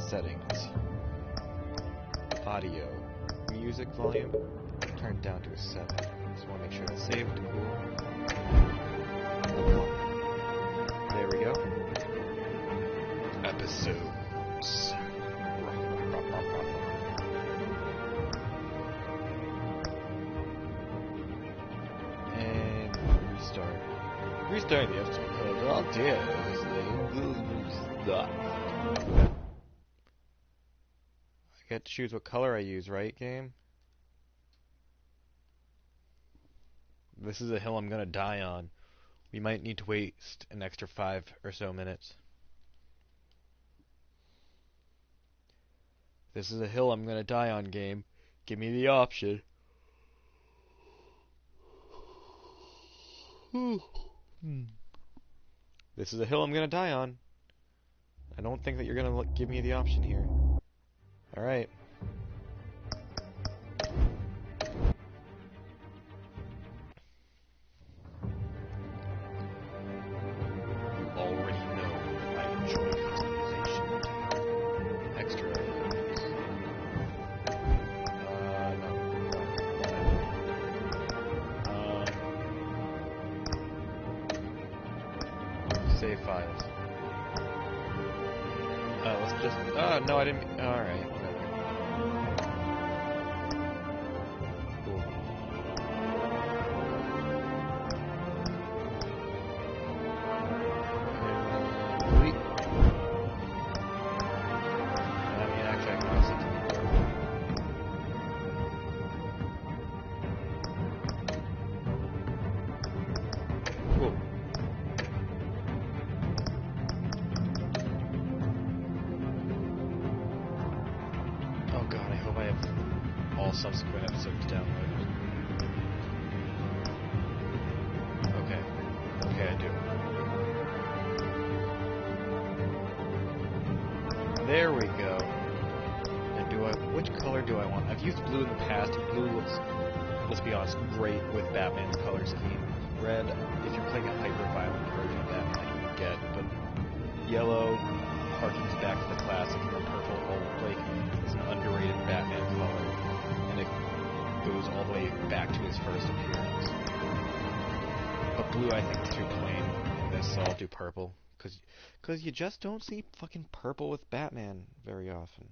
settings. Audio. Music volume. Turned down to a 7. Just want to make sure that's saved. Cool. There we go. Episodes. And restart. Restarting the episode because all dear. I get to choose what color I use, right, game? This is a hill I'm gonna die on. We might need to waste an extra 5 or so minutes. This is a hill I'm gonna die on, game. Give me the option. This is a hill I'm gonna die on. I don't think that you're gonna give me the option here. Alright. You already know that I enjoy customization. Extra items. No. Save files. Let's just... no, I didn't... Alright, whatever. Cool. Delete. I mean, actually, I can also delete that. Cool. I have all subsequent episodes downloaded. Okay. Okay, I do. There we go. And which color do I want? I've used blue in the past. Blue looks, let's be honest, great with Batman's color scheme. Red, if you're playing a hyper-violent version of Batman, you would get, but yellow harkens back to the classic, and then purple, like, is an underrated Batman color, and it goes all the way back to his first appearance. But blue, I think, is too plain in this, so I'll do purple, because you just don't see fucking purple with Batman very often.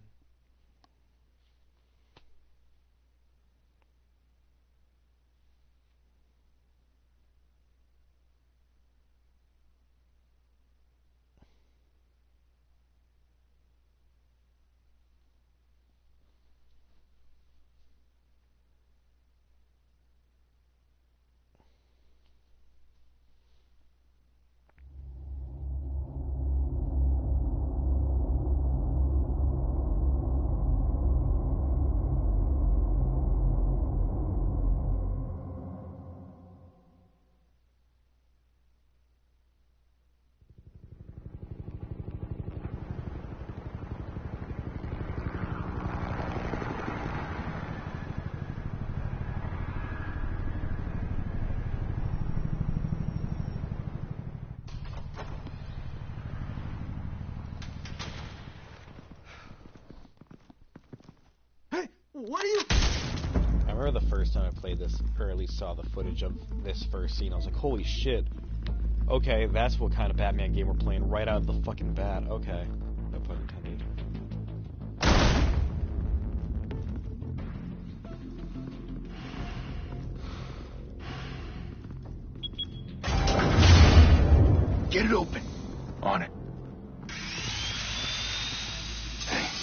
What are you... I remember the first time I played this, or at least saw the footage of this first scene, I was like, holy shit. Okay, that's what kind of Batman game we're playing right out of the fucking bat. Okay. No pun intended. Get it open. On it.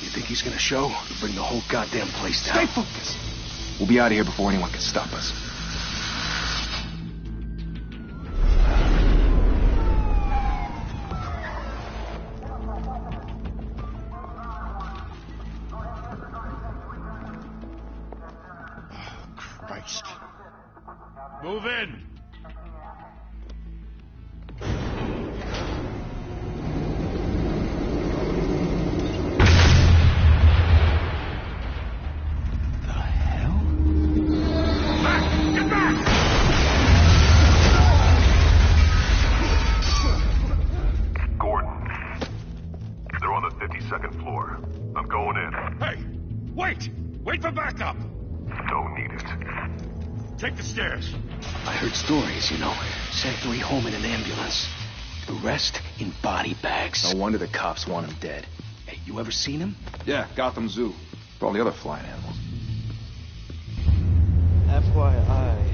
You think he's gonna show? He'll bring the whole goddamn place down. Stay focused. We'll be out of here before anyone can stop us. Oh, Christ. Move in. Second floor. Check the stairs. I heard stories, you know. Sent 3 home in an ambulance. The rest in body bags. No wonder the cops want him dead. Hey, you ever seen him? Yeah, Gotham Zoo. For all the other flying animals. FYI,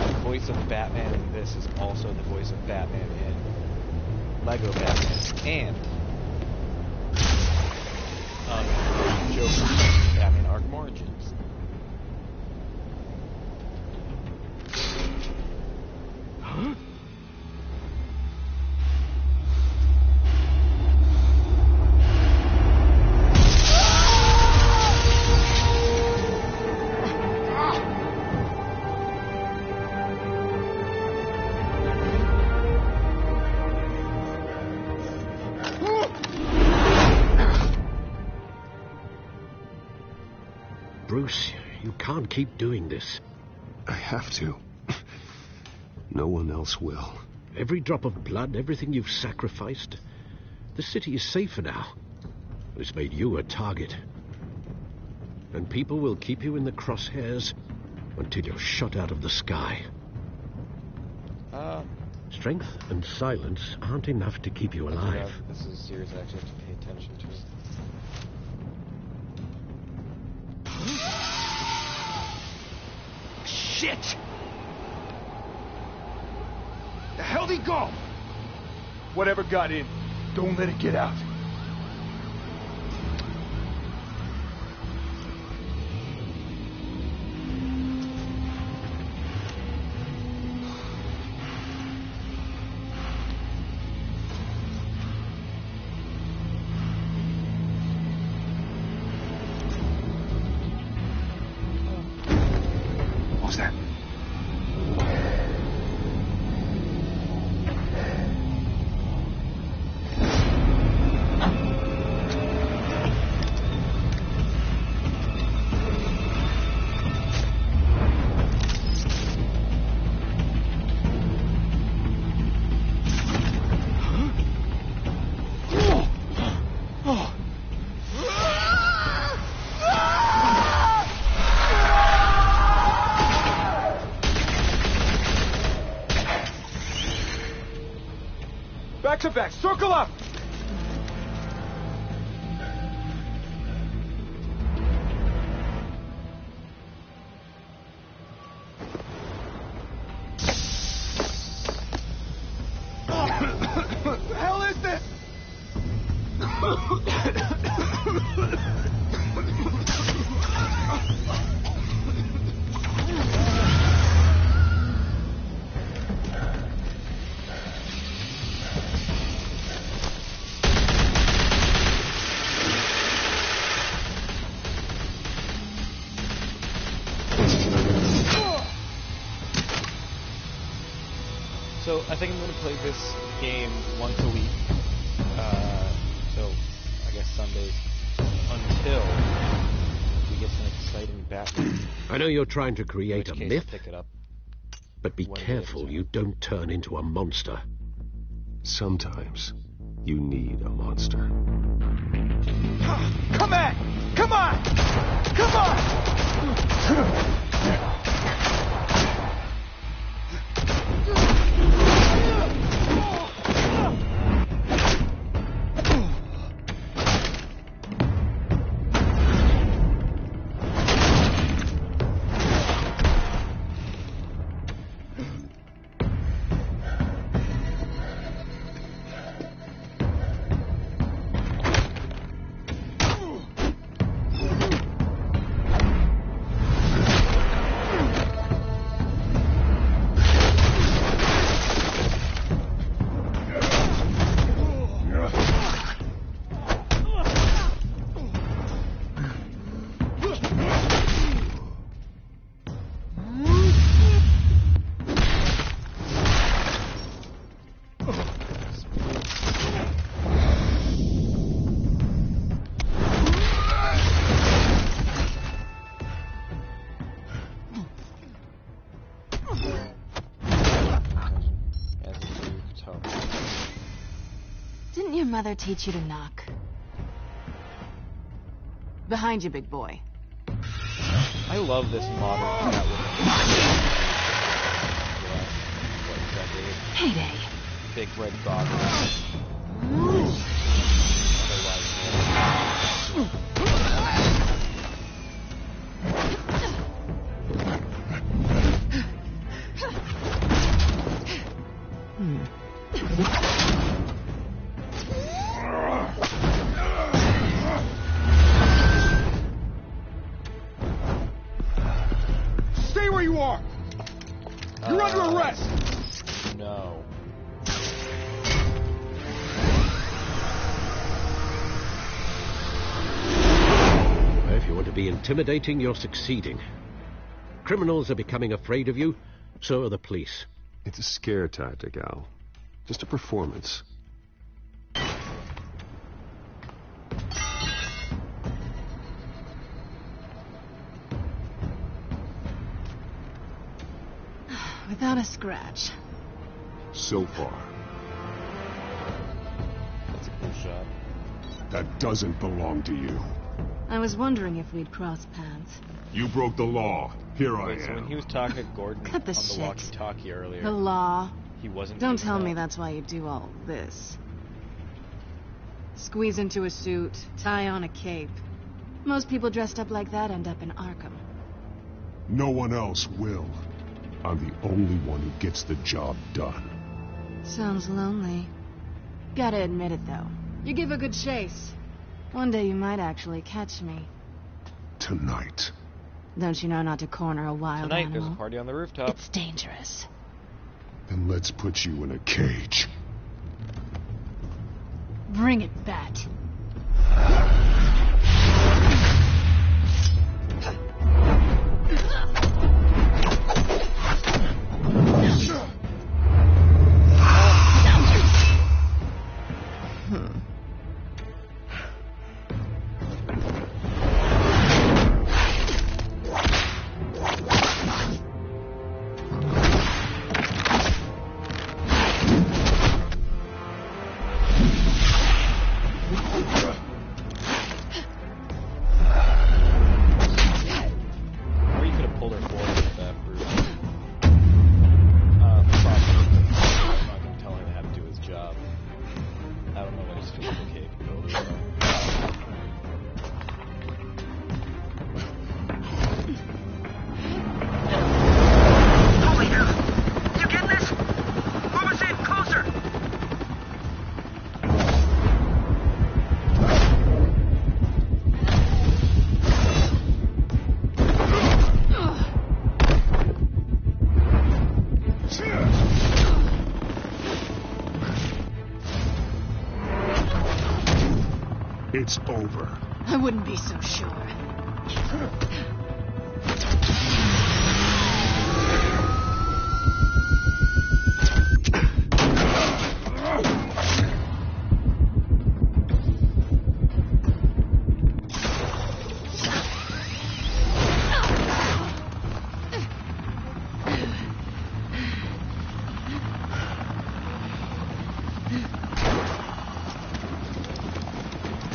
the voice of Batman in this is also the voice of Batman in Lego Batman and Joker Batman Arkham Origins. Huh? Bruce, you can't keep doing this. I have to. No one else will. Every drop of blood, everything you've sacrificed. The city is safer now. It's made you a target. And people will keep you in the crosshairs until you're shot out of the sky. Strength and silence aren't enough to keep you alive. This is a series I actually have to pay attention to. Shit! The hell'd he go? Whatever got in, don't let it get out. What was that? Back to back, circle up! What the hell is this? So I think I'm going to play this game once a week. So I guess Sundays until we get some exciting Batman. I know you're trying to create In a which case myth, I'll pick it up but be one day at a careful time. you don't turn into a monster. Sometimes you need a monster. Come at! Come on! Come on! Didn't your mother teach you to knock? Behind you, big boy. I love this modern Catwoman. Mayday. Big red goggles. Stay where you are! You're under arrest! No. If you want to be intimidating, you're succeeding. Criminals are becoming afraid of you, so are the police. It's a scare tactic, Al. Just a performance. Without a scratch. So far. That's a cool shot. That doesn't belong to you. I was wondering if we'd cross paths. You broke the law. Here I Wait, so when he was talking to Gordon Cut the on the shit. walkie-talkie earlier, The law. he wasn't. Don't using tell that? me that's why you do all this. Squeeze into a suit, tie on a cape. Most people dressed up like that end up in Arkham. No one else will. I'm the only one who gets the job done. Sounds lonely. Gotta admit it, though. You give a good chase. One day you might actually catch me. Tonight. Don't you know not to corner a wild Tonight there's animal? a party on the rooftop. It's dangerous. Then let's put you in a cage. Bring it, Bat. Or you could have pulled her forward with that brute. Probably. I'm not going to tell him how to do his job. I don't know what his physical capabilities are. You getting this? Move us in, closer! It's over. I wouldn't be so sure.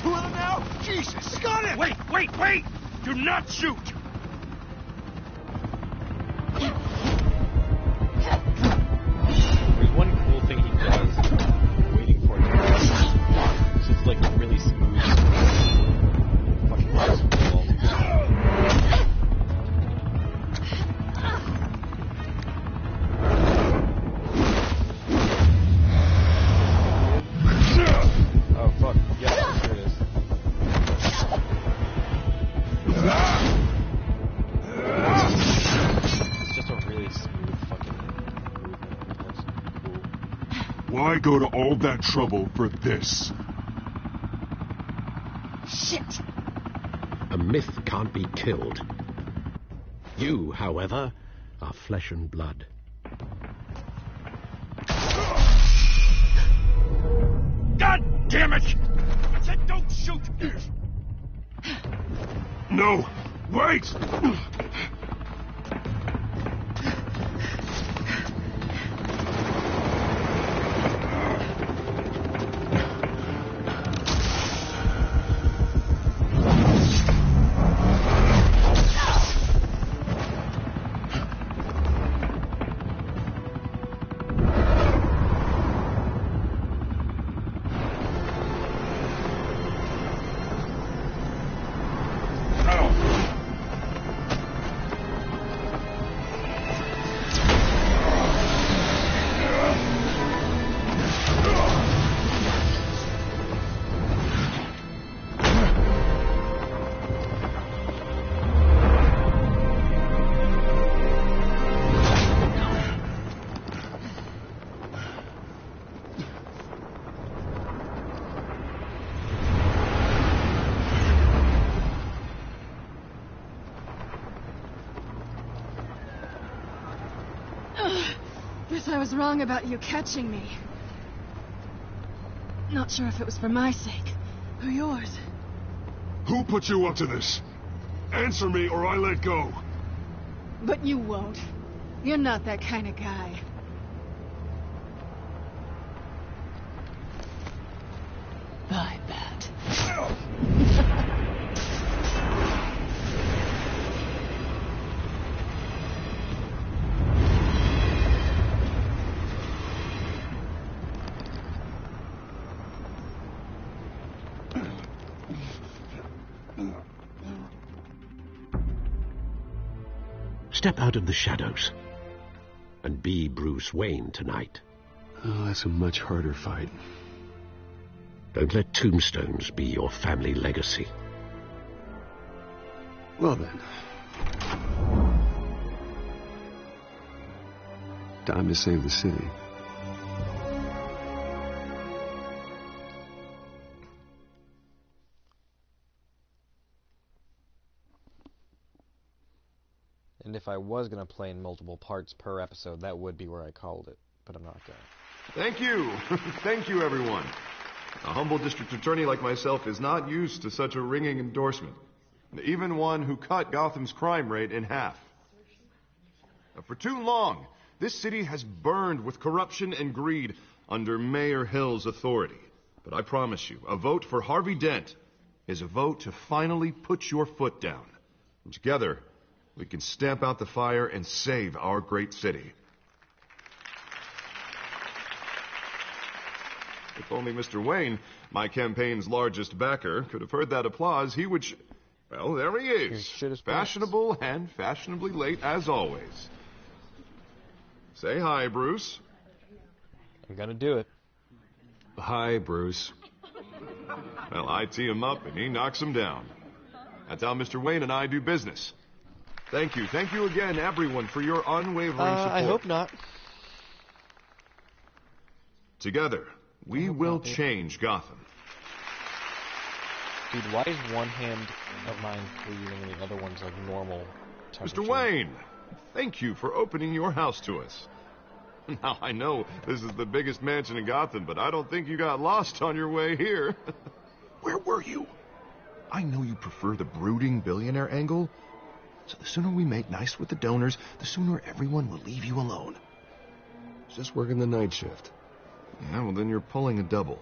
Pull out now? Jesus! Got it! Wait! Do not shoot! There's one cool thing he does, waiting for it to happen. It's just like really smooth. Fucking cool. Oh fuck, yeah, here it is. It's just a really smooth fucking movement. That's cool. Why go to all that trouble for this? Shit! A myth can't be killed. You, however, are flesh and blood. God damn it! I said don't shoot! No! Wait! Guess I was wrong about you catching me. Not sure if it was for my sake or yours. Who put you up to this? Answer me or I let go. But you won't. You're not that kind of guy. Bye, Bat. Step out of the shadows and be Bruce Wayne tonight. Oh, that's a much harder fight. Don't let tombstones be your family legacy. Well then. Time to save the city. And if I was going to play in multiple parts per episode, that would be where I called it. But I'm not going to. Thank you. Thank you, everyone. A humble district attorney like myself is not used to such a ringing endorsement. Even one who cut Gotham's crime rate in half. For too long, this city has burned with corruption and greed under Mayor Hill's authority. But I promise you, a vote for Harvey Dent is a vote to finally put your foot down. And together, we can stamp out the fire and save our great city. If only Mr. Wayne, my campaign's largest backer, could have heard that applause, he would... Well, there he is. Fashionable and fashionably late as always. Say hi, Bruce. I'm gonna do it. Hi, Bruce. Well, I tee him up and he knocks him down. That's how Mr. Wayne and I do business. Thank you. Thank you again, everyone, for your unwavering support. I hope not. Together, we will change Gotham. Dude, why is one hand of mine freezing and the other one's like normal temperature? Mr. Wayne, thank you for opening your house to us. Now, I know this is the biggest mansion in Gotham, but I don't think you got lost on your way here. Where were you? I know you prefer the brooding billionaire angle, so the sooner we make nice with the donors, the sooner everyone will leave you alone. Just working the night shift. Yeah, well, then you're pulling a double.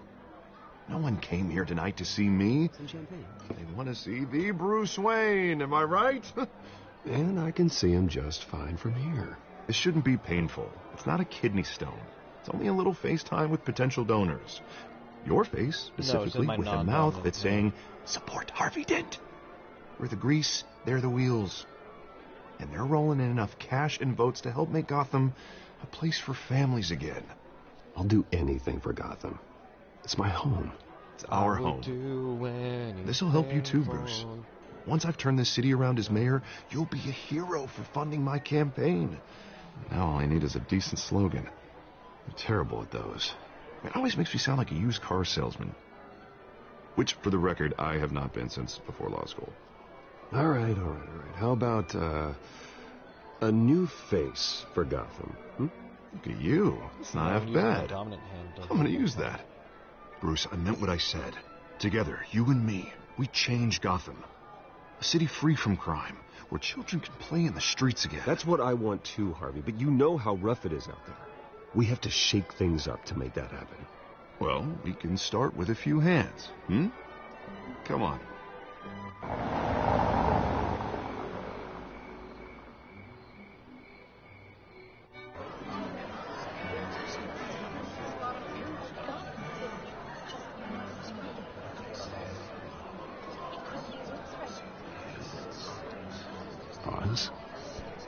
No one came here tonight to see me. Some champagne. They want to see the Bruce Wayne, am I right? And I can see him just fine from here. This shouldn't be painful. It's not a kidney stone. It's only a little FaceTime with potential donors. Your face, specifically, with a mouth that's saying, support Harvey Dent. We're the grease, they're the wheels. And they're rolling in enough cash and votes to help make Gotham a place for families again. I'll do anything for Gotham. It's my home. It's our home. This'll help you too, Bruce. Once I've turned this city around as mayor, you'll be a hero for funding my campaign. Now all I need is a decent slogan. I'm terrible at those. It always makes me sound like a used car salesman. Which, for the record, I have not been since before law school. All right. How about, a new face for Gotham? Look at you. It's not half bad. I'm going to use that. Bruce, I meant what I said. Together, you and me, we change Gotham. A city free from crime, where children can play in the streets again. That's what I want too, Harvey, but you know how rough it is out there. We have to shake things up to make that happen. Well, we can start with a few hands, Come on.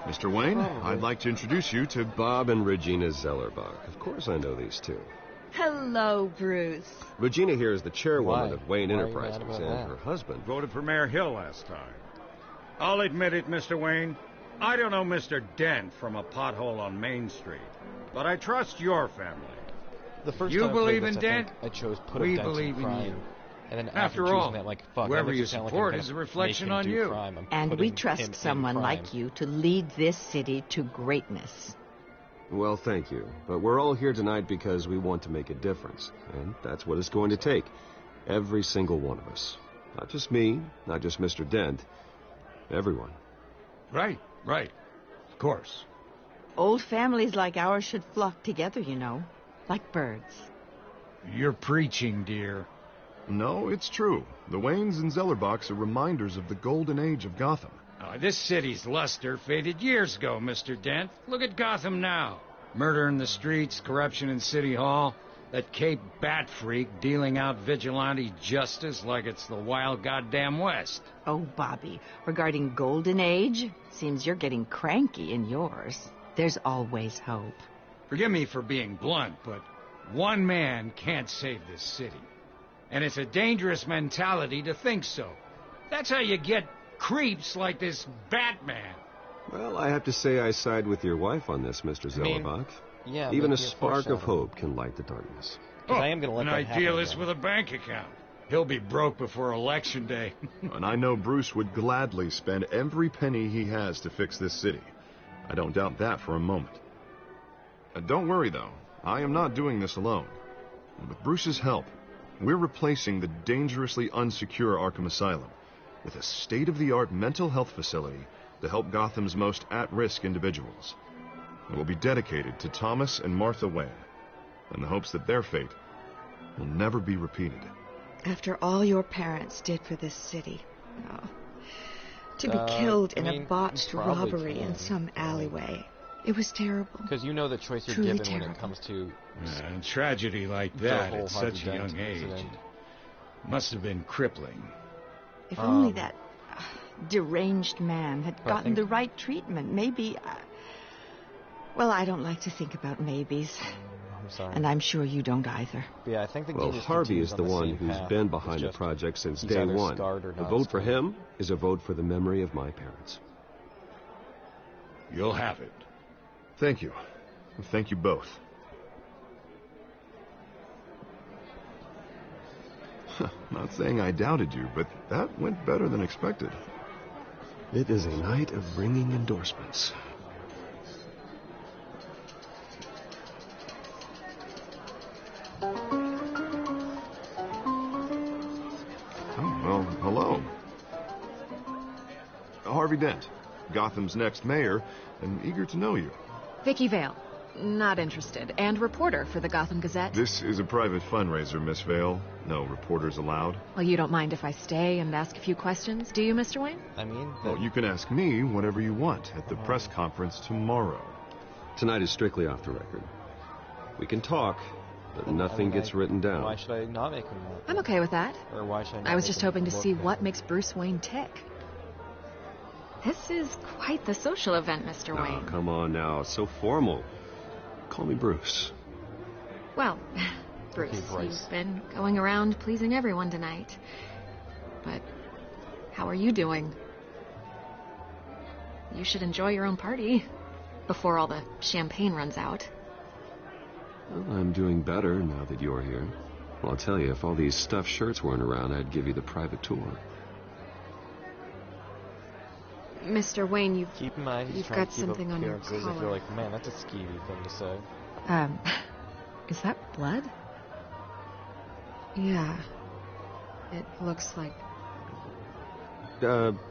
Mr. Wayne, I'd like to introduce you to Bob and Regina Zellerbach. Of course I know these two. Hello, Bruce. Regina here is the chairwoman of Wayne Enterprises, and her husband voted for Mayor Hill last time. I'll admit it, Mr. Wayne. I don't know Mr. Dent from a pothole on Main Street, but I trust your family. The first you time believe I in this, Dent? I chose put we a dent believe in crime. you. And then after all, that, like, fuck, whoever you support support is a reflection on you. And we trust someone like you to lead this city to greatness. Well, thank you. But we're all here tonight because we want to make a difference. And that's what it's going to take. Every single one of us. Not just me, not just Mr. Dent. Everyone. Right. Of course. Old families like ours should flock together, you know. Like birds. You're preaching, dear. No, it's true. The Waynes and Zellerbachs are reminders of the golden age of Gotham. Oh, this city's luster faded years ago, Mr. Dent. Look at Gotham now. Murder in the streets, corruption in City Hall, that Cape Bat freak dealing out vigilante justice like it's the wild goddamn West. Oh, Bobby, regarding Golden Age, seems you're getting cranky in yours. There's always hope. Forgive me for being blunt, but one man can't save this city. And it's a dangerous mentality to think so. That's how you get creeps like this Batman. Well, I have to say I side with your wife on this, Mr. Zellerbach. Yeah, even a spark of hope can light the darkness. I am gonna let an that happen idealist again. with a bank account. He'll be broke before Election Day. And I know Bruce would gladly spend every penny he has to fix this city. I don't doubt that for a moment. Don't worry, though. I am not doing this alone. With Bruce's help, we're replacing the dangerously unsecure Arkham Asylum with a state-of-the-art mental health facility to help Gotham's most at-risk individuals. It will be dedicated to Thomas and Martha Wayne, in the hopes that their fate will never be repeated. After all your parents did for this city. Oh. To be killed in a botched robbery in some alleyway. It was terrible. Because you know the choice you're Truly given terrible. when it comes to... And tragedy like that at such a young age must have been crippling. If only that deranged man had gotten the right treatment, maybe... well, I don't like to think about maybes. I'm sorry. And I'm sure you don't either. Yeah, I think the game Well, just Harvey continues is the on one same who's path. been behind It's the just project since he's day either one. scarred or A not vote for scarred. him is a vote for the memory of my parents. You'll have it. Thank you. Thank you both. Not saying I doubted you, but that went better than expected. It is a night of ringing endorsements. Oh, well, hello. Harvey Dent, Gotham's next mayor, and eager to know you. Vicky Vale. Not interested. And reporter for the Gotham Gazette. This is a private fundraiser, Miss Vale. No reporters allowed. Well, you don't mind if I stay and ask a few questions, do you, Mr. Wayne? I mean... Well, you can ask me whatever you want at the press conference tomorrow. Tonight is strictly off the record. We can talk, but nothing gets written down. Why should I not make him... I'm okay with that. Or why should I not I was make just him hoping to look see good? what makes Bruce Wayne tick. This is quite the social event, Mr. Oh, Wayne. come on now. So formal. Call me Bruce. Well, Bruce, you've been going around pleasing everyone tonight. But how are you doing? You should enjoy your own party before all the champagne runs out. Well, I'm doing better now that you're here. Well, I'll tell you, if all these stuffed shirts weren't around, I'd give you the private tour. Mr. Wayne, Keep in mind, he's you've trying got to keep something up on your appearances. If collar. you're like, man, that's a skeevy thing to say. Is that blood? Yeah. It looks like...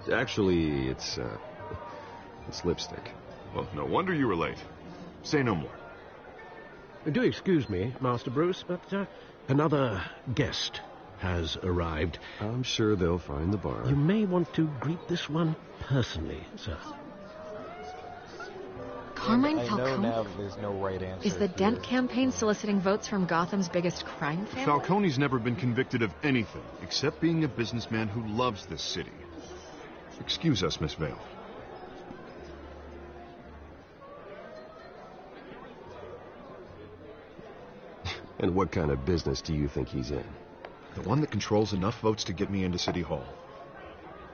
Actually, it's lipstick. Well, no wonder you were late. Say no more. Do excuse me, Master Bruce, but another guest has arrived. I'm sure they'll find the bar. You may want to greet this one personally, sir. Carmine I know Falcone? now that there's no right answer. Is the here. Dent campaign soliciting votes from Gotham's biggest crime family? Falcone's never been convicted of anything except being a businessman who loves this city. Excuse us, Miss Vale. And what kind of business do you think he's in? The one that controls enough votes to get me into City Hall.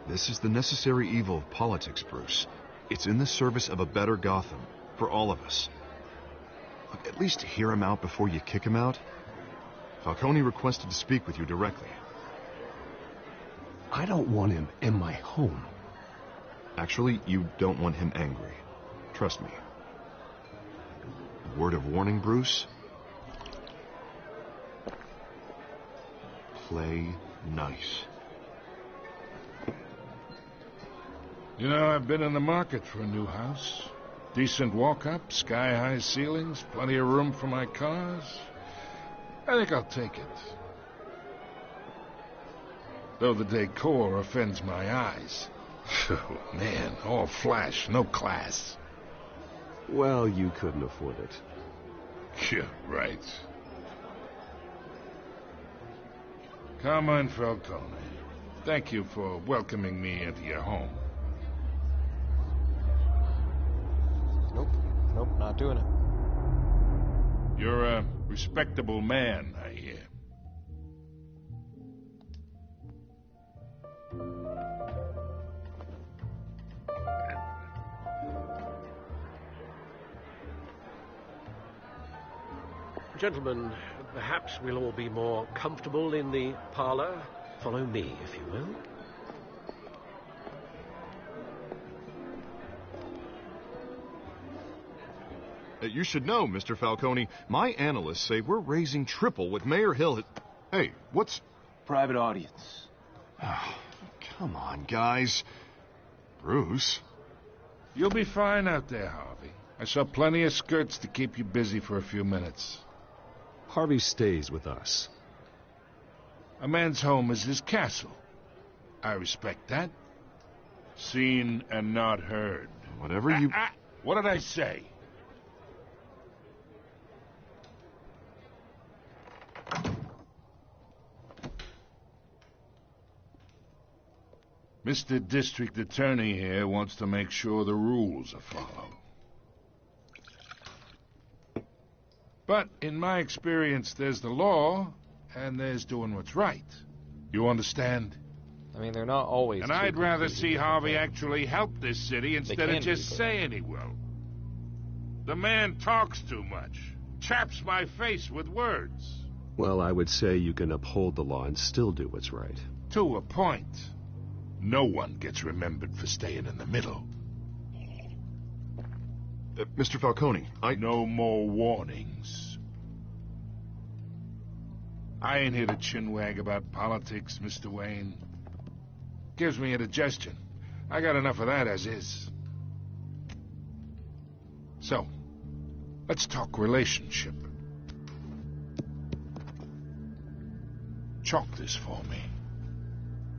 This is the necessary evil of politics, Bruce. It's in the service of a better Gotham, for all of us. Look, at least hear him out before you kick him out. Falcone requested to speak with you directly. I don't want him in my home. Actually, you don't want him angry. Trust me. Word of warning, Bruce? Play nice. You know, I've been in the market for a new house. Decent walk-up, sky-high ceilings, plenty of room for my cars. I think I'll take it. Though the decor offends my eyes. Oh, man, all flash, no class. Well, you couldn't afford it. Yeah, right. Carmine Falcone, thank you for welcoming me into your home. Nope, not doing it. You're a respectable man, I hear. Gentlemen, perhaps we'll all be more comfortable in the parlor. Follow me, if you will. You should know, Mr. Falcone, my analysts say we're raising triple what Mayor Hill had... Hey, what's... Private audience. Come on, guys. Bruce? You'll be fine out there, Harvey. I saw plenty of skirts to keep you busy for a few minutes. Harvey stays with us. A man's home is his castle. I respect that. Seen and not heard. Whatever you... What did I say? Mr. District Attorney here wants to make sure the rules are followed. But in my experience, there's the law, and there's doing what's right. You understand? I mean, they're not always. And I'd rather see Harvey actually help this city instead of just saying he will. The man talks too much. Chaps my face with words. Well, I would say you can uphold the law and still do what's right. To a point. No one gets remembered for staying in the middle. Mr. Falcone, No more warnings. I ain't here to chinwag about politics, Mr. Wayne. Gives me indigestion. I got enough of that as is. So, let's talk relationship. Chalk this for me.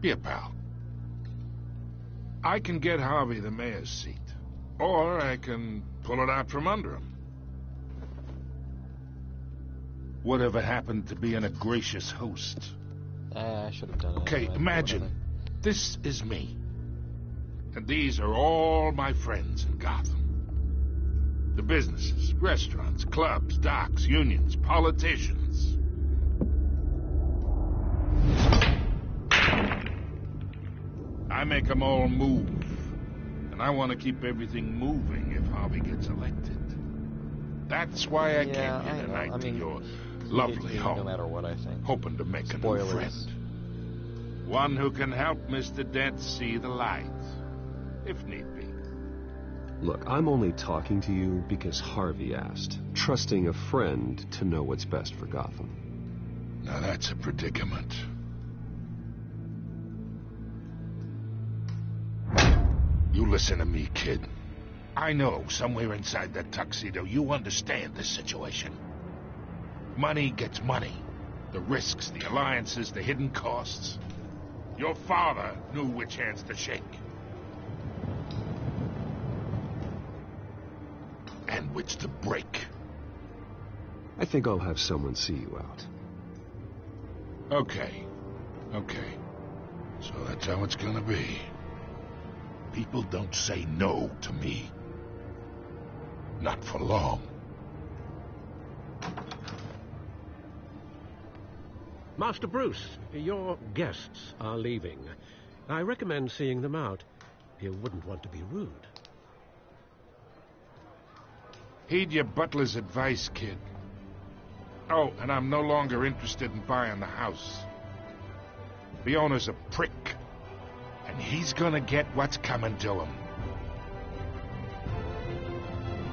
Be a pal. I can get Harvey the mayor's seat, or I can pull it out from under him. Whatever happened to being a gracious host? I should have done it. Okay, imagine, this is me. And these are all my friends in Gotham. The businesses, restaurants, clubs, docks, unions, politicians. I make them all move. And I want to keep everything moving if Harvey gets elected. That's why I came here tonight to your lovely home. No matter what I think. Hoping to make a new friend. One who can help Mr. Dent see the light, if need be. Look, I'm only talking to you because Harvey asked, trusting a friend to know what's best for Gotham. Now that's a predicament. You listen to me, kid. I know somewhere inside that tuxedo you understand this situation. Money gets money. The risks, the alliances, the hidden costs. Your father knew which hands to shake. And which to break. I think I'll have someone see you out. Okay. So that's how it's gonna be. People don't say no to me. Not for long. Master Bruce, your guests are leaving. I recommend seeing them out. You wouldn't want to be rude. Heed your butler's advice, kid. Oh, and I'm no longer interested in buying the house. The owner's a prick. And he's gonna get what's coming to him.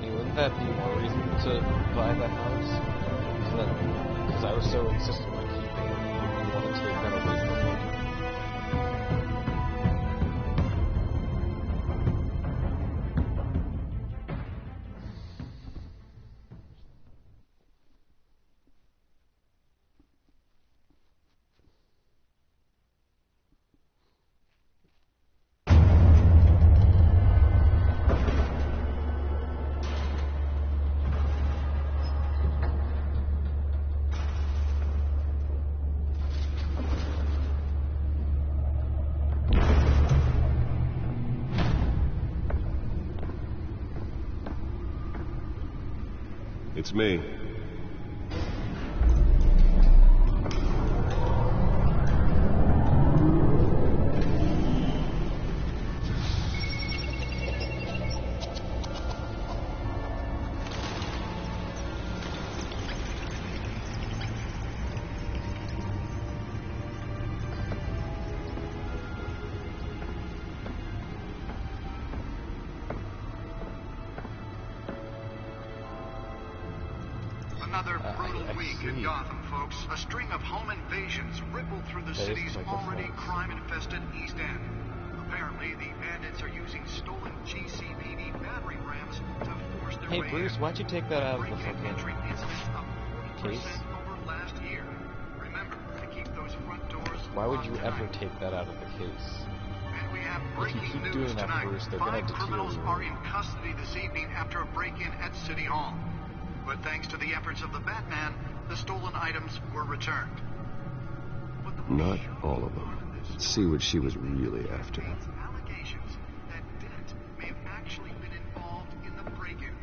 He wouldn't wouldn't that be more reason to buy the house? Because I was so insistent on keeping it, you want to take that away from me? It's me. Another brutal week in Gotham, folks. A string of home invasions rippled through the city's already crime-infested East End. Apparently, the bandits are using stolen GCPD battering rams to force their way. Hey, Bruce, why'd you take that out of the fucking case? Over last year. Remember to keep those front doors. Why would you ever take that out of the case? And we have if you keep doing that, Bruce, they're gonna deter you. 5 criminals are in custody this evening after a break-in at City Hall. But thanks to the efforts of the Batman, the stolen items were returned. Not all of them. Let's see what she was really after. Allegations that Dent may have actually been involved in the break-in.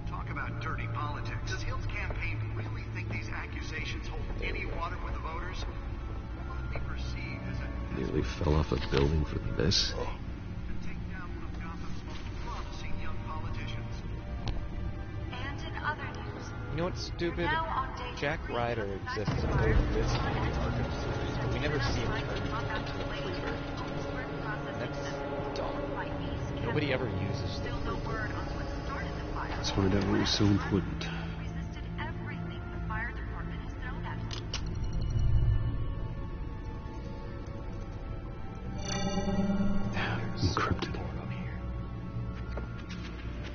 Talk about dirty politics. Does Hill's campaign really think these accusations hold any water with the voters? Will it be perceived as a... Nearly fell off a building for this. You know what's stupid? Jack Ryder exists in both this and the Arkham series, but we never see him turn into a creeper. That's dumb. Nobody ever uses the creeper. That's when it ever was so important. Encrypted.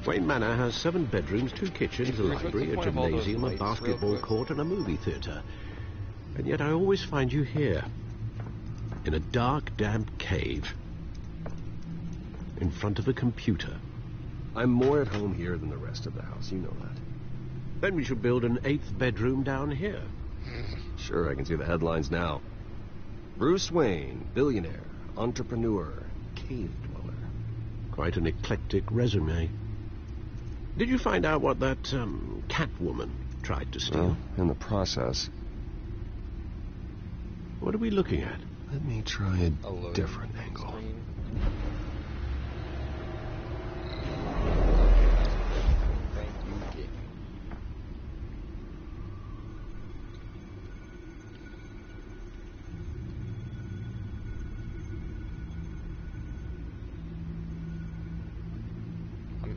Wayne Manor has 7 bedrooms, 2 kitchens, a library, a gymnasium, a basketball court, and a movie theater. And yet I always find you here, in a dark, damp cave, in front of a computer. I'm more at home here than the rest of the house, you know that. Then we should build an 8th bedroom down here. Sure, I can see the headlines now. Bruce Wayne, billionaire, entrepreneur, cave dweller. Quite an eclectic resume. Did you find out what that, Catwoman tried to steal? Well, in the process. What are we looking at? Let me try a different angle.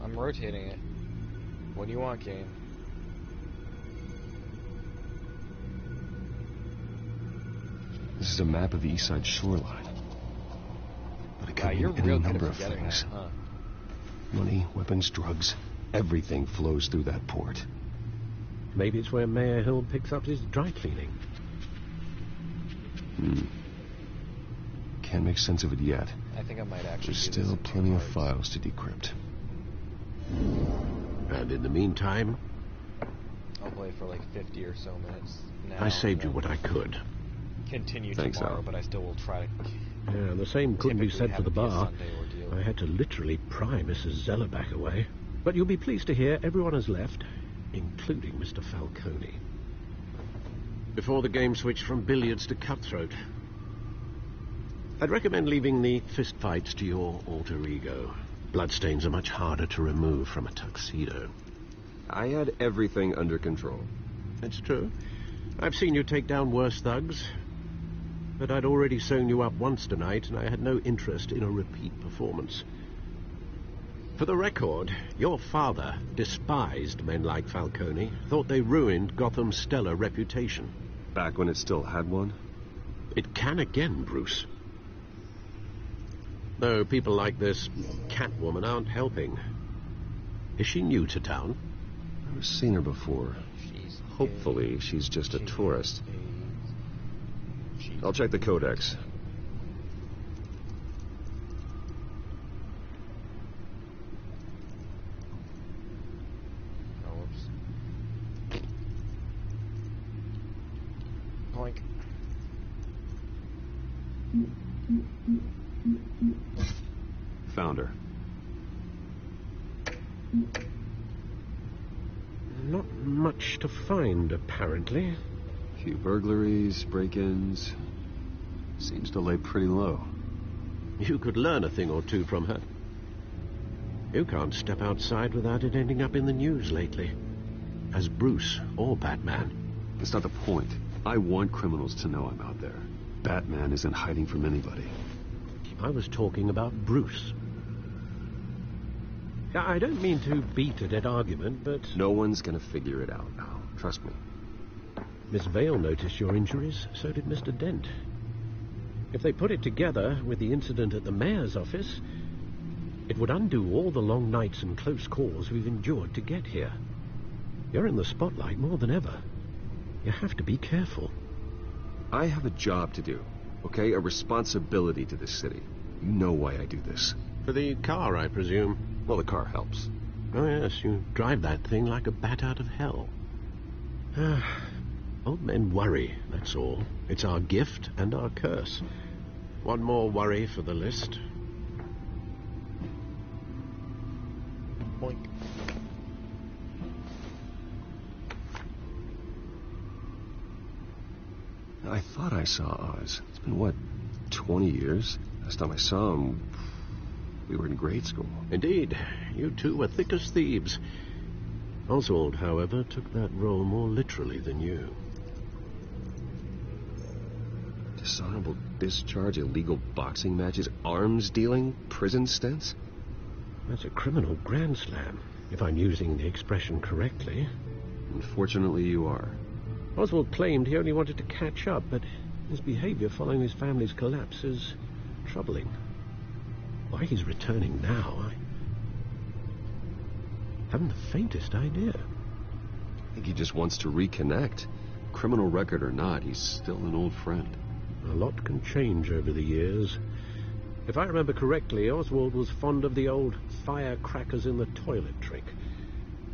I'm rotating it. What do you want, game? This is a map of the East Side shoreline. But it could mean any number of things. That, huh? Money, weapons, drugs, everything flows through that port. Maybe it's where Mayor Hill picks up his dry cleaning. Can't make sense of it yet. I think I might actually. There's still plenty of files to decrypt. And in the meantime, I'll play for like 50 or so minutes. Now, I saved you what I could. Continue tomorrow, but I still will try to. Yeah, the same couldn't be said for the bar. I had to literally pry Mrs. Zeller back away. But you'll be pleased to hear everyone has left, including Mr. Falcone. Before the game switched from billiards to cutthroat. I'd recommend leaving the fistfights to your alter ego. Bloodstains are much harder to remove from a tuxedo. I had everything under control. It's true. I've seen you take down worse thugs. But I'd already sewn you up once tonight, and I had no interest in a repeat performance. For the record, your father despised men like Falcone, thought they ruined Gotham's stellar reputation. Back when it still had one? It can again, Bruce. Though people like this Catwoman aren't helping. Is she new to town? I've seen her before. Hopefully, she's just a tourist. I'll check the codex. Boink. Found her. Not much to find, apparently. A few burglaries, break-ins. Seems to lay pretty low. You could learn a thing or two from her. You can't step outside without it ending up in the news lately. As Bruce or Batman. That's not the point. I want criminals to know I'm out there. Batman isn't hiding from anybody. I was talking about Bruce. I don't mean to beat a dead argument, but... No one's gonna figure it out now. Trust me. Miss Vale noticed your injuries, so did Mr. Dent. If they put it together with the incident at the mayor's office, it would undo all the long nights and close calls we've endured to get here. You're in the spotlight more than ever. You have to be careful. I have a job to do, okay? A responsibility to this city. You know why I do this. For the car, I presume. Well, the car helps. Oh, yes, you drive that thing like a bat out of hell. Old men worry, that's all. It's our gift and our curse. One more worry for the list. Boink. I thought I saw Oz. It's been, what, 20 years? Last time I saw him, we were in grade school. Indeed. You two were thick as thieves. Oswald, however, took that role more literally than you. Dishonorable discharge, illegal boxing matches, arms dealing, prison stints? That's a criminal grand slam, if I'm using the expression correctly. Unfortunately, you are. Oswald claimed he only wanted to catch up, but his behavior following his family's collapse is troubling. Why he's returning now, I haven't the faintest idea. I think he just wants to reconnect. Criminal record or not, he's still an old friend. A lot can change over the years. If I remember correctly, Oswald was fond of the old firecrackers in the toilet trick.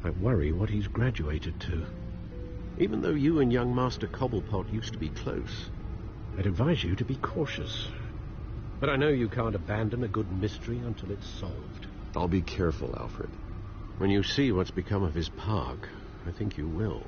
I worry what he's graduated to. Even though you and young Master Cobblepot used to be close, I'd advise you to be cautious. But I know you can't abandon a good mystery until it's solved. I'll be careful, Alfred. When you see what's become of his park, I think you will.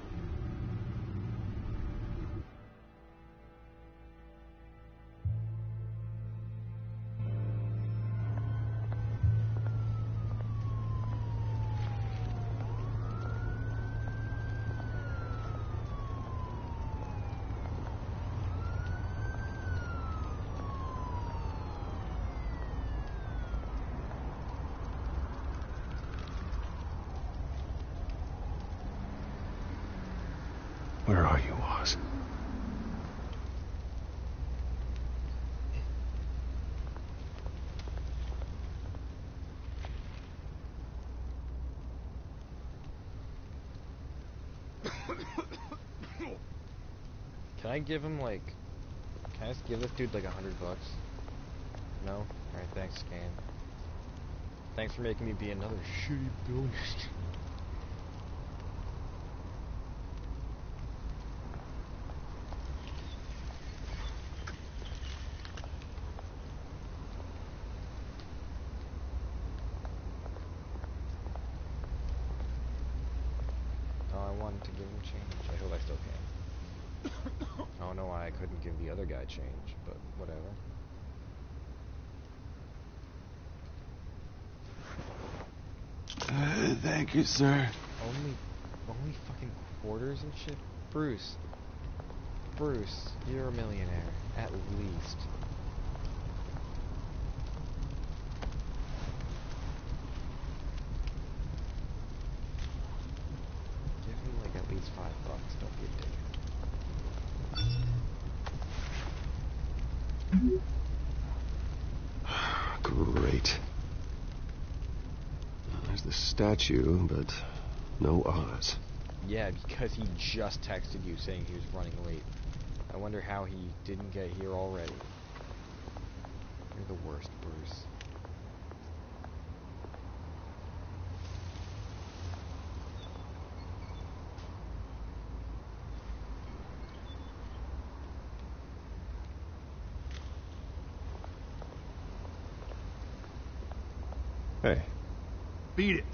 Where are you, Oz? Can I give him, like... Can I just give this dude, like, $100? No? Alright, thanks, Scan. Thanks for making me be another shitty villain. I wanted to give him change. I hope I still can. I don't know why I couldn't give the other guy change, but whatever. Thank you, sir. Only fucking quarters and shit? Bruce, you're a millionaire, at least. Great. There's the statue, but no Oz. Yeah, because he just texted you saying he was running late. I wonder how he didn't get here already. You're the worst, Bruce. Hey. Beat it.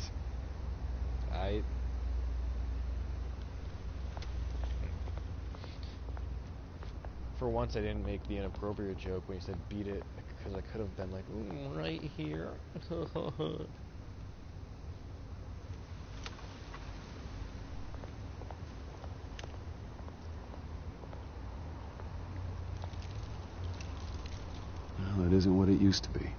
For once, I didn't make the inappropriate joke when he said beat it, because I could have been like, right here. Well, it isn't what it used to be.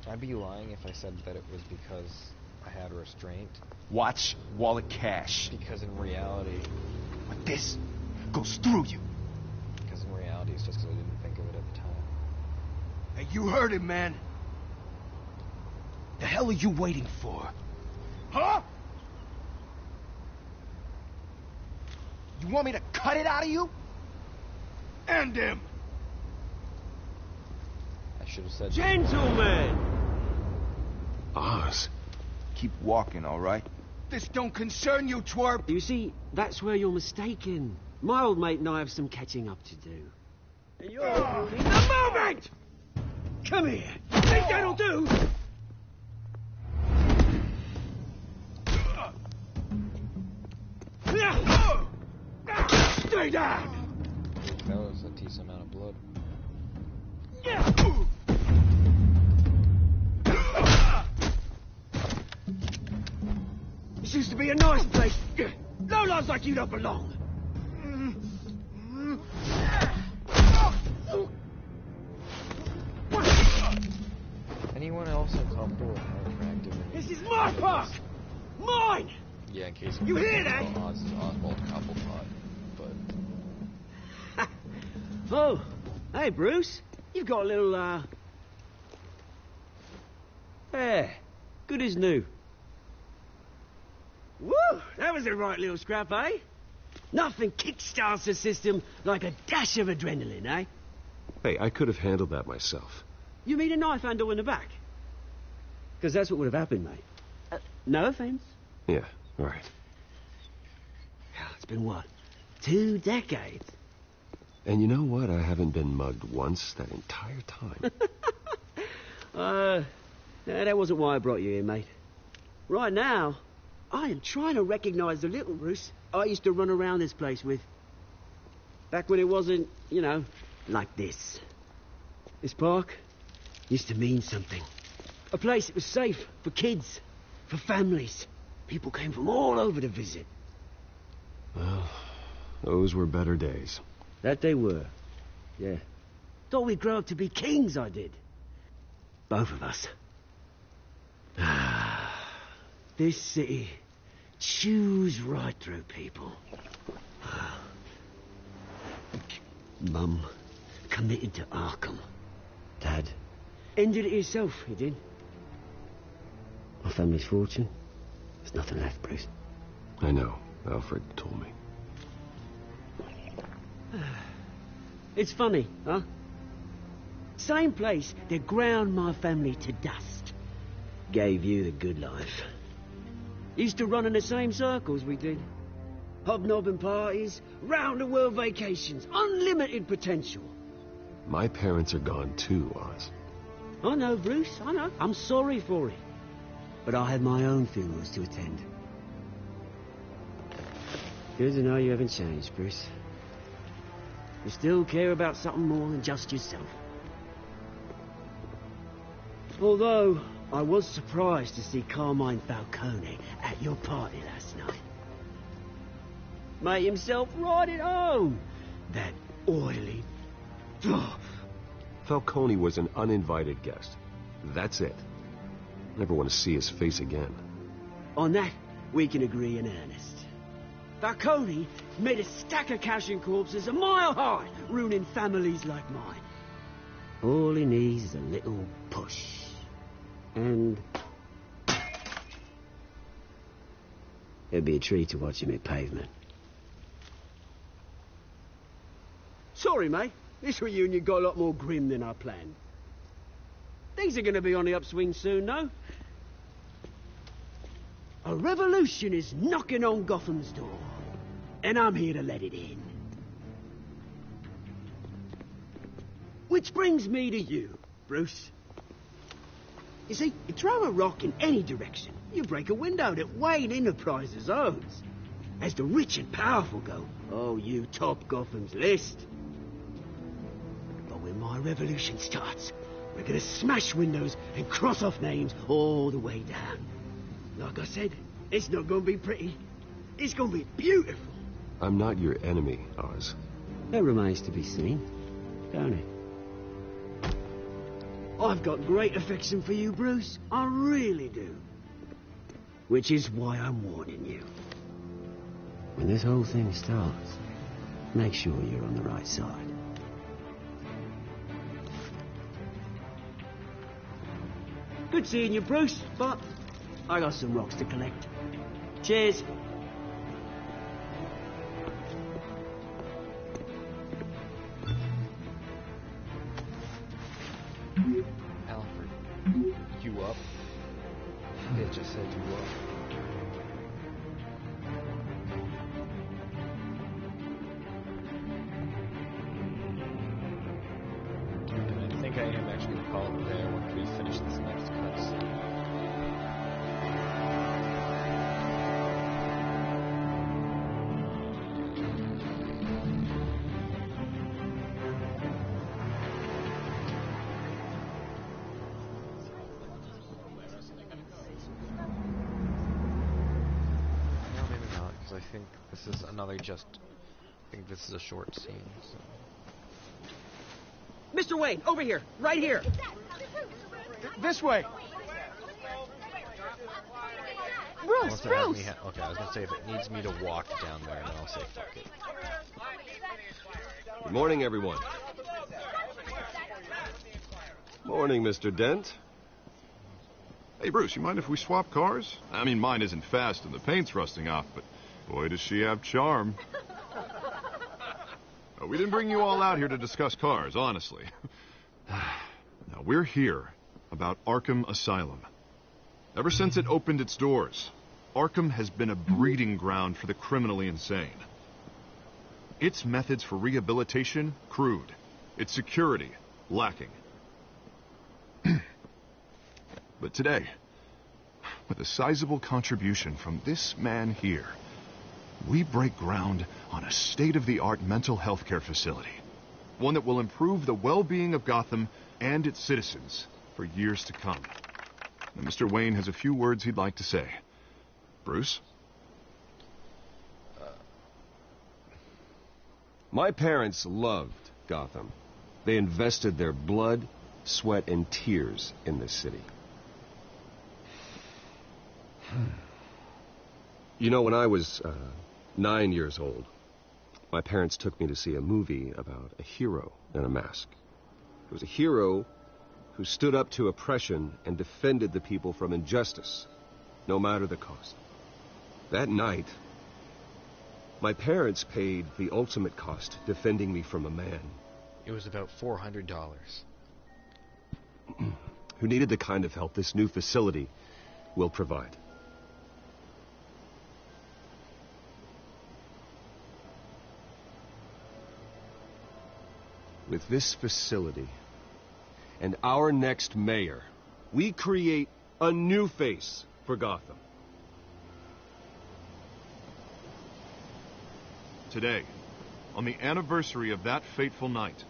I'd be lying if I said that it was because I had a restraint. Watch wallet cash. Because in reality... But this goes through you. Because in reality, it's just because I didn't think of it at the time. Hey, you heard it, man. The hell are you waiting for? Huh? You want me to cut it out of you? End him! I should have said... Gentlemen! Oz. Keep walking, all right? This don't concern you, twerp! You see, that's where you're mistaken. My old mate and I have some catching up to do. And you're in the moment! Come here! Think that'll do? Stay down! That was a decent amount of blood. This used to be a nice place. No lives like you don't belong. Anyone else uncomfortable with how attractive it is? This is my park! Mine! Yeah, in case you hear that? Oz's Oswald Cobblepot, but... Oh, hey, Bruce. You've got a little, Yeah, good as new. Woo! That was a right little scrap, eh? Nothing kickstarts the system like a dash of adrenaline, eh? Hey, I could have handled that myself. You mean a knife handle in the back? Because that's what would have happened, mate. No offense. Yeah, all right. It's been, what, 2 decades? And you know what? I haven't been mugged once that entire time. That wasn't why I brought you here, mate. Right now, I am trying to recognize the little Bruce I used to run around this place with. Back when it wasn't, you know, like this. This park used to mean something. A place that was safe for kids, for families. People came from all over to visit. Well, those were better days. That they were. Yeah. Thought we'd grow up to be kings, I did. Both of us. This city chews right through people. Mum committed to Arkham. Dad ended it himself, he did. My family's fortune. There's nothing left, Bruce. I know. Alfred told me. It's funny, huh? Same place that ground my family to dust. Gave you the good life. Used to run in the same circles we did. Hobnobbing parties, round-the-world vacations, unlimited potential. My parents are gone too, Oz. I know, Bruce, I know. I'm sorry for it. But I had my own funerals to attend. Good to know you haven't changed, Bruce. You still care about something more than just yourself. Although, I was surprised to see Carmine Falcone at your party last night. Made himself right at home. That oily fluff. Falcone was an uninvited guest. That's it. Never want to see his face again. On that, we can agree in earnest. Falcone made a stack of cashing corpses a mile high, ruining families like mine. All he needs is a little push. And it'd be a treat to watch him hit pavement. Sorry, mate. This reunion got a lot more grim than I planned. Things are going to be on the upswing soon, though. A revolution is knocking on Gotham's door, and I'm here to let it in. Which brings me to you, Bruce. You see, you throw a rock in any direction, you break a window that Wayne Enterprises owns. As the rich and powerful go, oh, you top Gotham's list. But when my revolution starts, we're gonna smash windows and cross off names all the way down. Like I said, it's not gonna be pretty. It's gonna be beautiful. I'm not your enemy, Oz. That remains to be seen, don't it? I've got great affection for you, Bruce. I really do. Which is why I'm warning you. When this whole thing starts, make sure you're on the right side. Good seeing you, Bruce, but I got some rocks to collect. Cheers. Alfred, you up? It just said you up. And I think I am actually going to call it there once we finish this next cutscene. I think this is another I think this is a short scene. So. Mr. Wayne, over here, right here. This way. Bruce, Okay, I was gonna say if it needs me to walk down there, then I'll say fuck it. Good morning, everyone. Morning, Mr. Dent. Hey, Bruce, you mind if we swap cars? I mean, mine isn't fast and the paint's rusting off, but boy, does she have charm. We didn't bring you all out here to discuss cars, honestly. Now, we're here about Arkham Asylum. Ever since it opened its doors, Arkham has been a breeding ground for the criminally insane. Its methods for rehabilitation, crude. Its security, lacking. But today, with a sizable contribution from this man here, we break ground on a state-of-the-art mental health care facility. One that will improve the well-being of Gotham and its citizens for years to come. Now, Mr. Wayne has a few words he'd like to say. Bruce? My parents loved Gotham. They invested their blood, sweat, and tears in this city. You know, when I was 9 years old, my parents took me to see a movie about a hero in a mask. It was a hero who stood up to oppression and defended the people from injustice, no matter the cost. That night, my parents paid the ultimate cost defending me from a man. It was about $400. Who needed the kind of help this new facility will provide. With this facility and our next mayor, we create a new face for Gotham. Today, on the anniversary of that fateful night,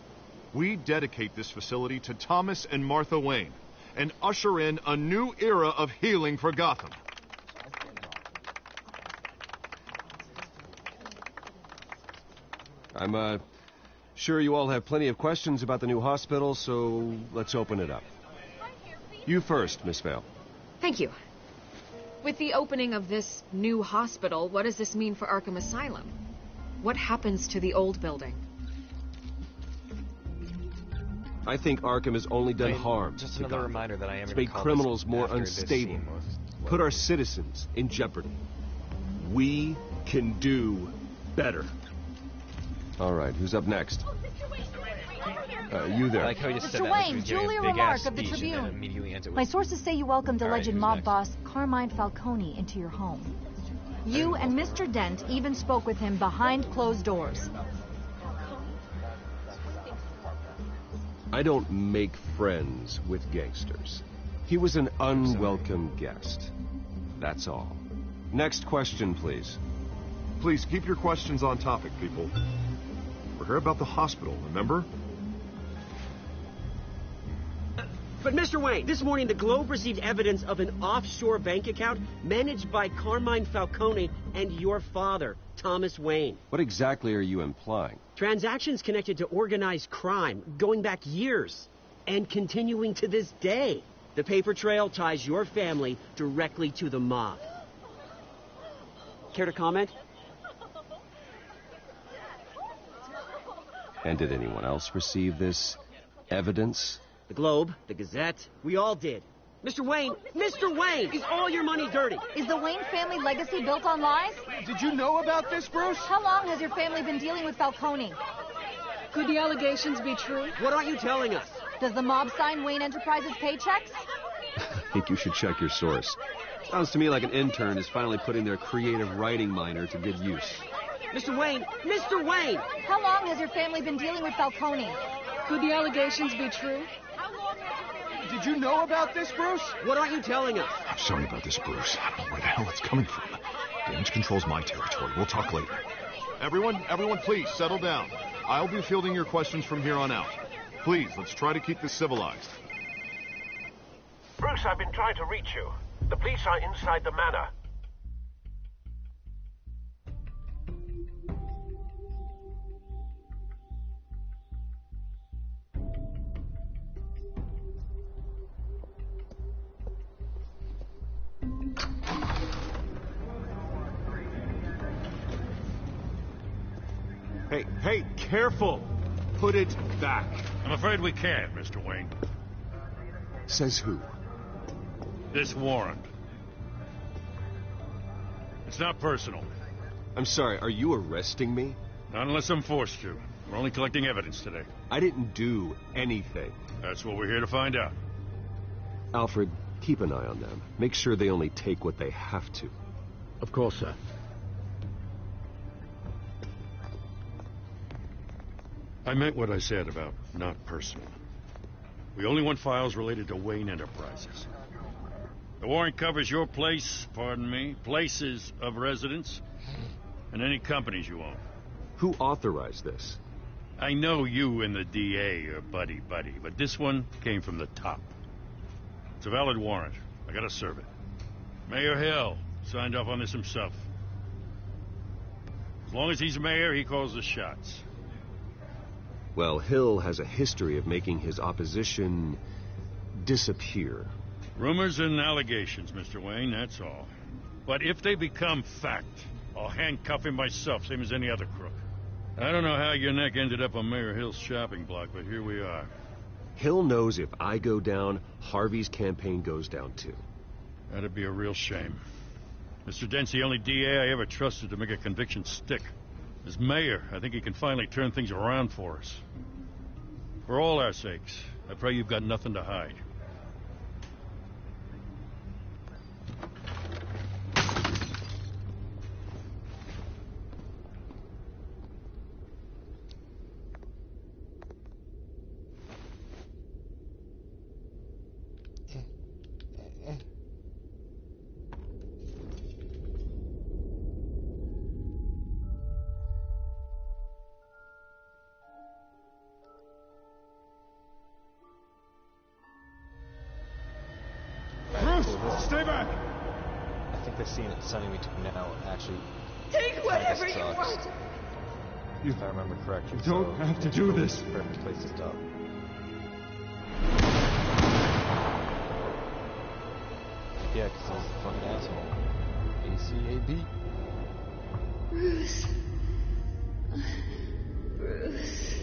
we dedicate this facility to Thomas and Martha Wayne and usher in a new era of healing for Gotham. I'm, sure you all have plenty of questions about the new hospital, so let's open it up. You first, Miss Vale. Thank you. With the opening of this new hospital, what does this mean for Arkham Asylum? What happens to the old building? I think Arkham has only done harm. Just another reminder that I am It's going made to criminals more unstable, put our citizens in jeopardy. We can do better. All right, who's up next? You there. I like how you just said Mr. that like Wayne, he was giving a Julia big-ass Remark of the speech and then Tribune. immediately ends it with, My sources say you welcomed "All right, alleged who's mob next?" boss Carmine Falcone into your home. You and Mr. Dent even spoke with him behind closed doors. I don't make friends with gangsters. He was an unwelcome guest. That's all. Next question, please. Please keep your questions on topic, people. We're here about the hospital, remember? But Mr. Wayne, this morning the Globe received evidence of an offshore bank account managed by Carmine Falcone and your father, Thomas Wayne. What exactly are you implying? Transactions connected to organized crime going back years and continuing to this day. The paper trail ties your family directly to the mob. Care to comment? And did anyone else receive this evidence? The Globe, the Gazette, we all did. Mr. Wayne, is all your money dirty? Is the Wayne family legacy built on lies? Did you know about this, Bruce? How long has your family been dealing with Falcone? Could the allegations be true? What aren't you telling us? Does the mob sign Wayne Enterprises paychecks? I think you should check your source. Sounds to me like an intern is finally putting their creative writing minor to good use. Mr. Wayne! How long has your family been dealing with Falcone? Could the allegations be true? Did you know about this, Bruce? What aren't you telling us? I'm sorry about this, Bruce. I don't know where the hell it's coming from. Damage control's my territory. We'll talk later. Everyone, please, settle down. I'll be fielding your questions from here on out. Please, let's try to keep this civilized. Bruce, I've been trying to reach you. The police are inside the manor. Hey, careful. Put it back. I'm afraid we can't, Mr. Wayne. Says who? This warrant. It's not personal. I'm sorry, are you arresting me? Not unless I'm forced to. We're only collecting evidence today. I didn't do anything. That's what we're here to find out. Alfred, keep an eye on them. Make sure they only take what they have to. Of course, sir. I meant what I said about not personal. We only want files related to Wayne Enterprises. The warrant covers your place, pardon me, places of residence, and any companies you own. Who authorized this? I know you and the DA are buddy-buddy, but this one came from the top. It's a valid warrant. I gotta serve it. Mayor Hill signed off on this himself. As long as he's mayor, he calls the shots. Well, Hill has a history of making his opposition disappear. Rumors and allegations, Mr. Wayne, that's all. But if they become fact, I'll handcuff him myself, same as any other crook. I don't know how your neck ended up on Mayor Hill's shopping block, but here we are. Hill knows if I go down, Harvey's campaign goes down too. That'd be a real shame. Mr. Dent's the only DA I ever trusted to make a conviction stick. As mayor, I think he can finally turn things around for us. For all our sakes, I pray you've got nothing to hide. Stay back! I think the scene at Sunny we took now actually... Take whatever you sucks. want! If I remember correctly. You don't have to do this. Perfect place to stop. Yeah, because I was a fucking asshole. ACAB. Bruce. Bruce.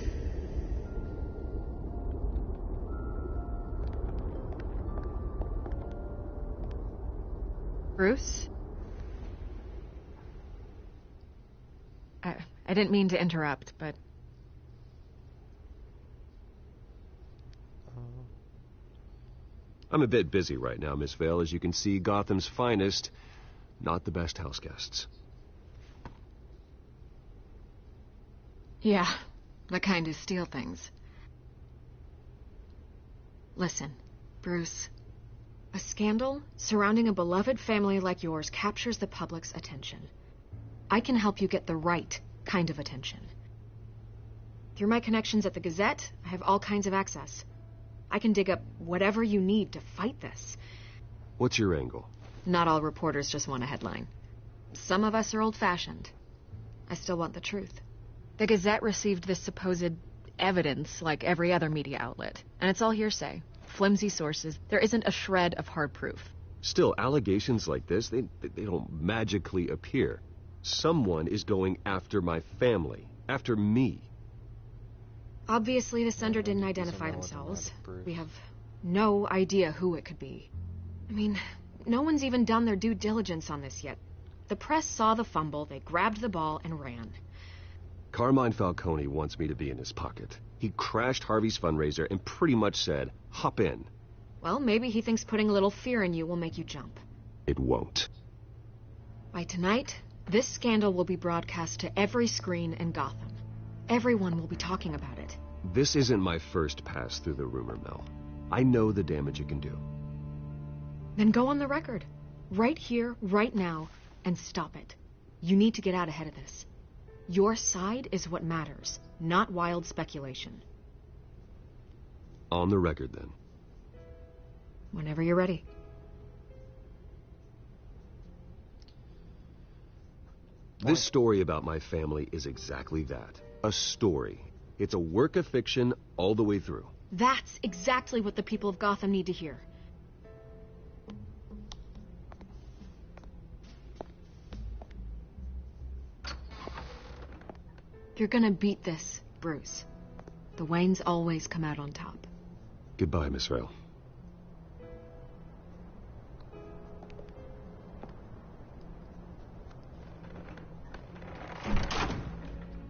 Bruce? I didn't mean to interrupt, but... I'm a bit busy right now, Miss Vale. As you can see, Gotham's finest, not the best house guests. Yeah, the kind who steal things. Listen, Bruce. A scandal surrounding a beloved family like yours captures the public's attention. I can help you get the right kind of attention. Through my connections at the Gazette, I have all kinds of access. I can dig up whatever you need to fight this. What's your angle? Not all reporters just want a headline. Some of us are old-fashioned. I still want the truth. The Gazette received this supposed evidence like every other media outlet, and it's all hearsay. Flimsy sources. There isn't a shred of hard proof. Still, allegations like this, they don't magically appear. Someone is going after my family, after me. Obviously, the sender didn't identify themselves. We have no idea who it could be. I mean, no one's even done their due diligence on this yet. The press saw the fumble, they grabbed the ball and ran. Carmine Falcone wants me to be in his pocket. He crashed Harvey's fundraiser and pretty much said, hop in. Well, maybe he thinks putting a little fear in you will make you jump. It won't. By tonight, this scandal will be broadcast to every screen in Gotham. Everyone will be talking about it. This isn't my first pass through the rumor mill. I know the damage it can do. Then go on the record. Right here, right now, and stop it. You need to get out ahead of this. Your side is what matters, not wild speculation. On the record, then. Whenever you're ready. This story about my family is exactly that. A story. It's a work of fiction all the way through. That's exactly what the people of Gotham need to hear. You're gonna beat this, Bruce. The Waynes always come out on top. Goodbye, Miss Vale.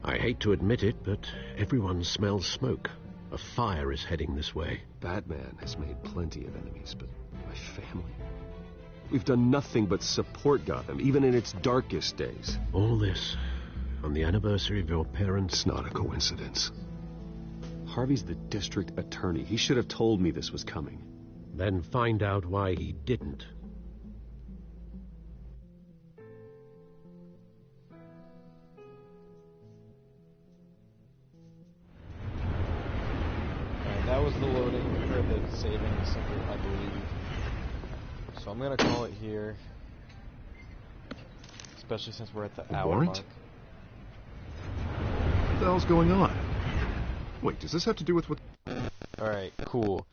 I hate to admit it, but everyone smells smoke. A fire is heading this way. Batman has made plenty of enemies, but my family? We've done nothing but support Gotham, even in its darkest days. All this on the anniversary of your parents? It's not a coincidence. Harvey's the district attorney. He should have told me this was coming. Then find out why he didn't. That was the loading for the saving center, I believe. So I'm gonna call it here. Especially since we're at the hour mark. What the hell's going on? Wait, does this have to do with what... Alright, cool.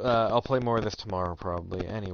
I'll play more of this tomorrow, probably. Anyway.